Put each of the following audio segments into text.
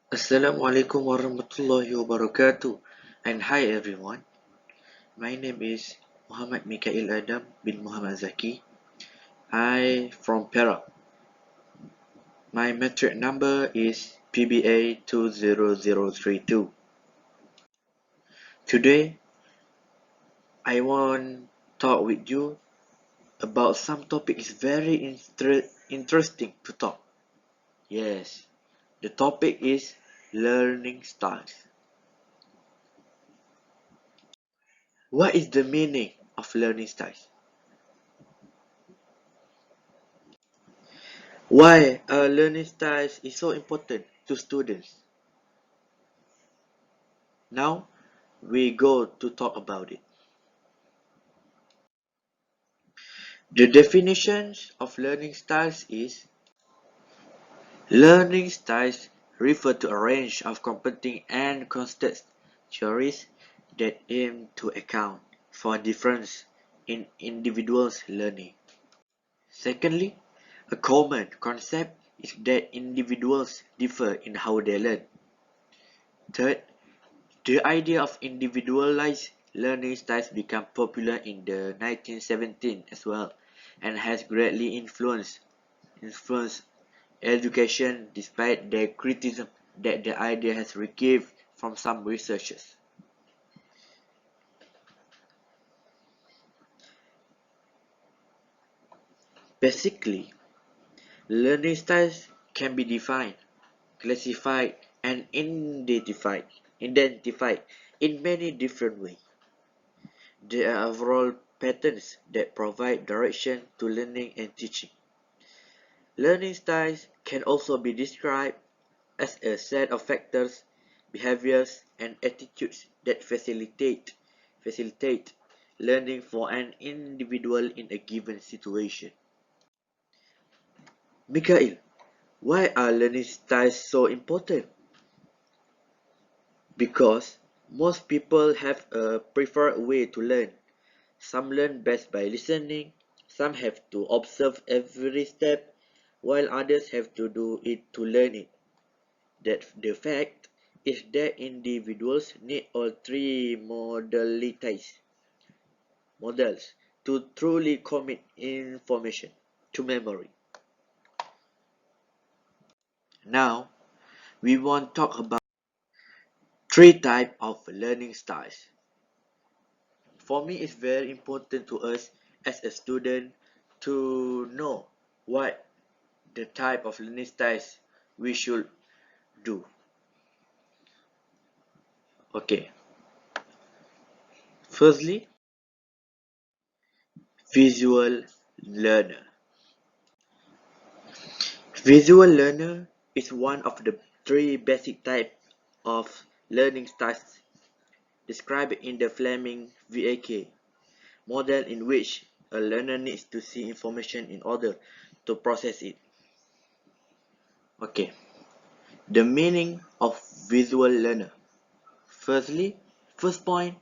Assalamualaikum warahmatullahi wabarakatuh. And hi everyone. My name is Muhammad Mika Adam bin Muhammad Zaki. I from Perak. My metric number is PBA 20032. Today I want talk with you about some topic is very interesting to talk. Yes, the topic is learning styles. What is the meaning of learning styles? Why learning styles is so important to students? Now we go to talk about it. The definitions of learning styles is learning styles refer to a range of competing and constant theories that aim to account for difference in individuals' learning. Secondly, a common concept is that individuals differ in how they learn. Third, the idea of individualized learning styles became popular in the 1970s as well and has greatly influenced education despite the criticism that the idea has received from some researchers. Basically, learning styles can be defined, classified, and identified in many different ways. There are overall patterns that provide direction to learning and teaching. Learning styles can also be described as a set of factors, behaviors, and attitudes that facilitate learning for an individual in a given situation. Mikhail, why are learning styles so important? Because most people have a preferred way to learn. Some learn best by listening, some have to observe every step, while others have to do it to learn it. That the fact is that individuals need all three models to truly commit information to memory. Now, we want to talk about three types of learning styles. For me, it's very important to us as a student to know what the type of learning styles we should do. Okay, firstly, visual learner. Visual learner is one of the three basic types of learning styles described in the Fleming VAK model, in which a learner needs to see information in order to process it. Okay, the meaning of visual learner. First point,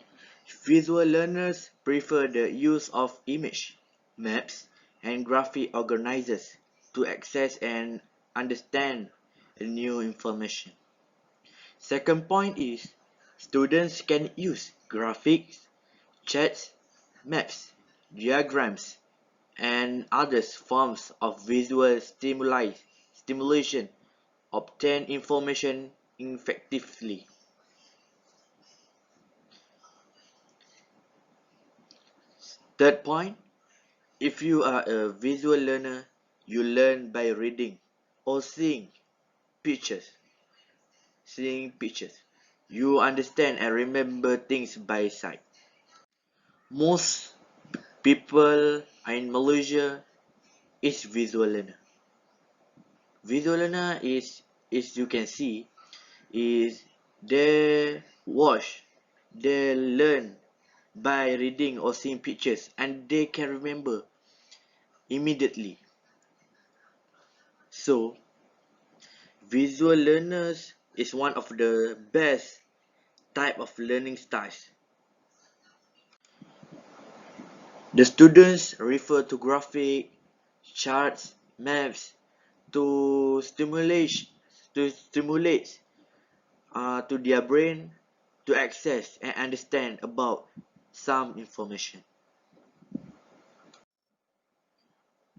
visual learners prefer the use of image, maps, and graphic organizers to access and understand new information. Second point is students can use graphics, charts, maps, diagrams, and other forms of visual stimulation obtain information effectively. Third point, if you are a visual learner, you learn by reading or pictures. Seeing pictures. You understand and remember things by sight. Most people in Malaysia is visual learner. Visual learner is you can see is they watch, they learn by reading or seeing pictures and they can remember immediately. So visual learners is one of the best type of learning styles. The students refer to graphic, charts, maps to stimulate to their brain to access and understand about some information.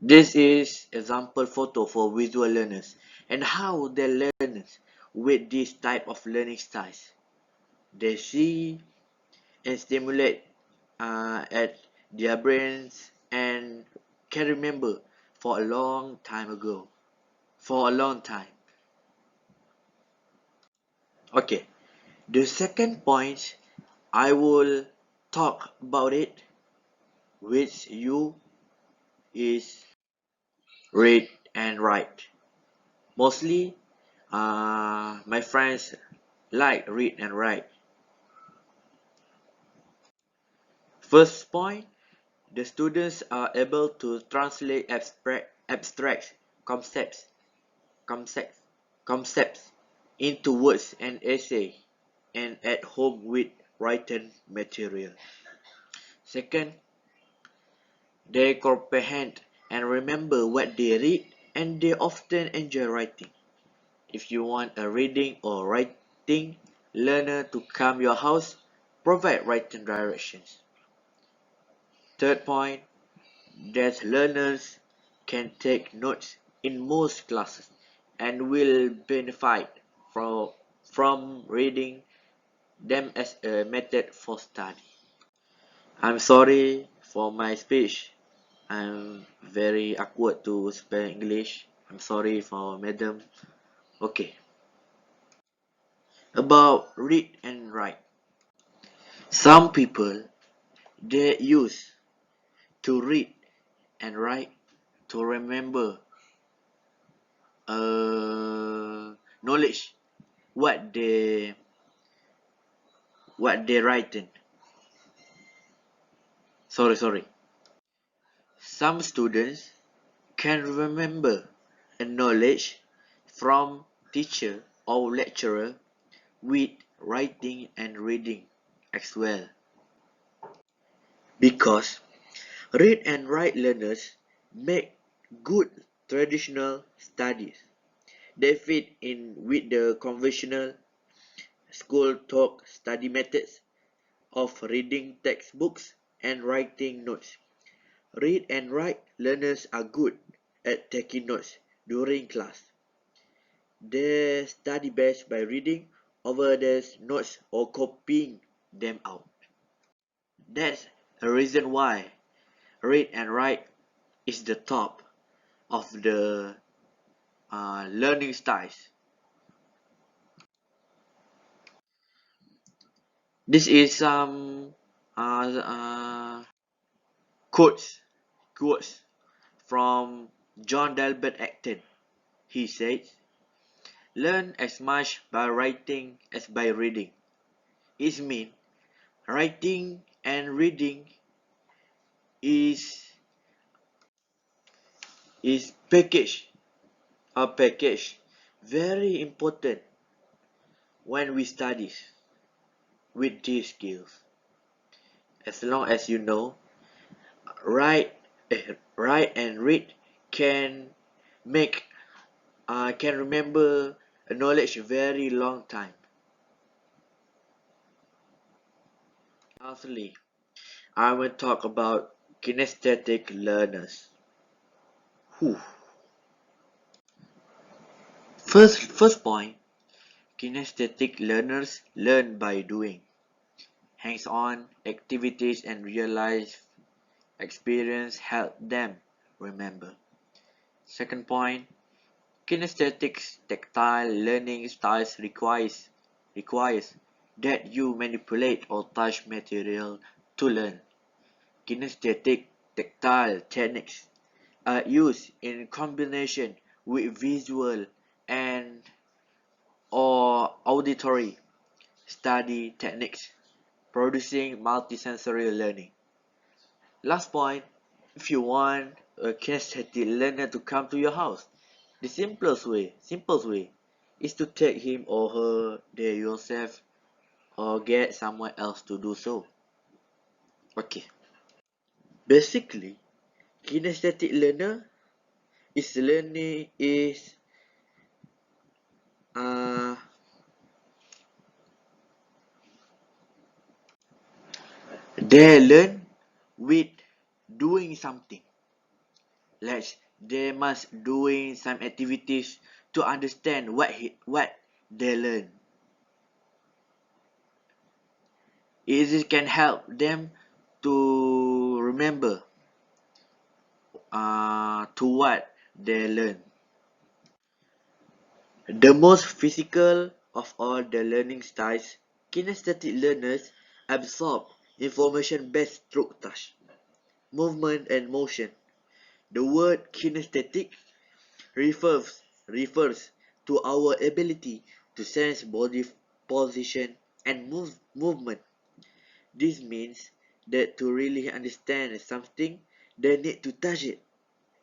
This is example photo for visual learners and how they learn with this type of learning styles. They see and stimulate at their brains and can remember for a long time ago. For a long time. Okay, the second point I will talk about it with you is read and write. Mostly, my friends like read and write. First point, the students are able to translate abstract concepts, concepts, concepts into words and essay and at home with written material. Second, they comprehend and remember what they read and they often enjoy writing. If you want a reading or writing learner to come your house, provide writing directions. Third point, that learners can take notes in most classes and will benefit from reading them as a method for study. I'm sorry for my speech. I'm very awkward to spell English. I'm sorry for madam. Okay. About read and write. Some people they use to read and write to remember knowledge what they written. Sorry. Some students can remember a knowledge from teacher or lecturer with writing and reading as well. Because read and write learners make good traditional studies. They fit in with the conventional school talk study methods of reading textbooks and writing notes. Read and write learners are good at taking notes during class. They study best by reading over their notes or copying them out. That's a reason why read and write is the top of the learning styles. This is some quotes quotes from John Delbert Acton. He said, "Learn as much by writing as by reading." It means writing and reading is is package very important when we study with these skills. As long as you know write write and read can make can remember a knowledge very long time. Lastly, I will talk about kinesthetic learners. Whew. First point, kinesthetic learners learn by doing. Hands-on activities and real-life experience help them remember. Second point, kinesthetics tactile learning styles requires that you manipulate or touch material to learn. Kinesthetic tactile techniques are used in combination with visual and or auditory study techniques, producing multisensory learning. Last point, if you want a kinesthetic learner to come to your house, the simplest way is to take him or her there yourself or get someone else to do so. Okay. Basically, kinesthetic learner is uh They learn with doing something. They must doing some activities to understand what they learn. It can help them to remember to what they learn. The most physical of all the learning styles, kinesthetic learners absorb information best through touch, movement, and motion. The word kinesthetic refers to our ability to sense body position and movement. This means that to really understand something, they need to touch it,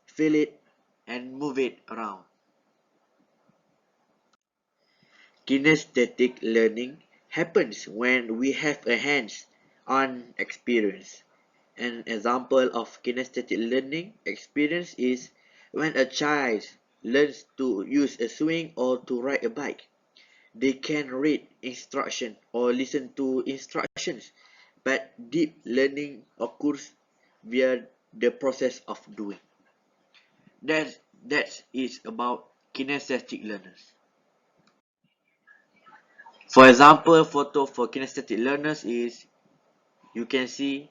feel it, and move it around. Kinesthetic learning happens when we have a hands-on experience. An example of kinesthetic learning experience is when a child learns to use a swing or to ride a bike. They can read instructions or listen to instructions, but deep learning occurs via the process of doing. That is about kinesthetic learners. For example, photo for kinesthetic learners is you can see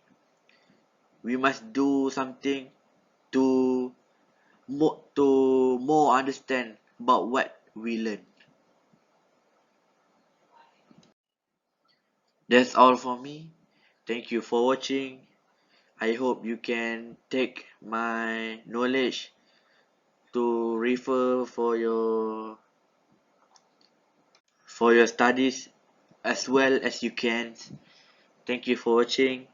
we must do something to more understand about what we learn. That's all for me. Thank you for watching. I hope you can take my knowledge to refer for your studies as well as you can. Thank you for watching.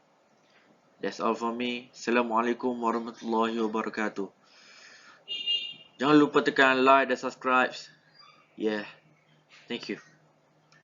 That's all for me. Assalamualaikum warahmatullahi wabarakatuh. Jangan lupa tekan like dan subscribe. Yeah, thank you.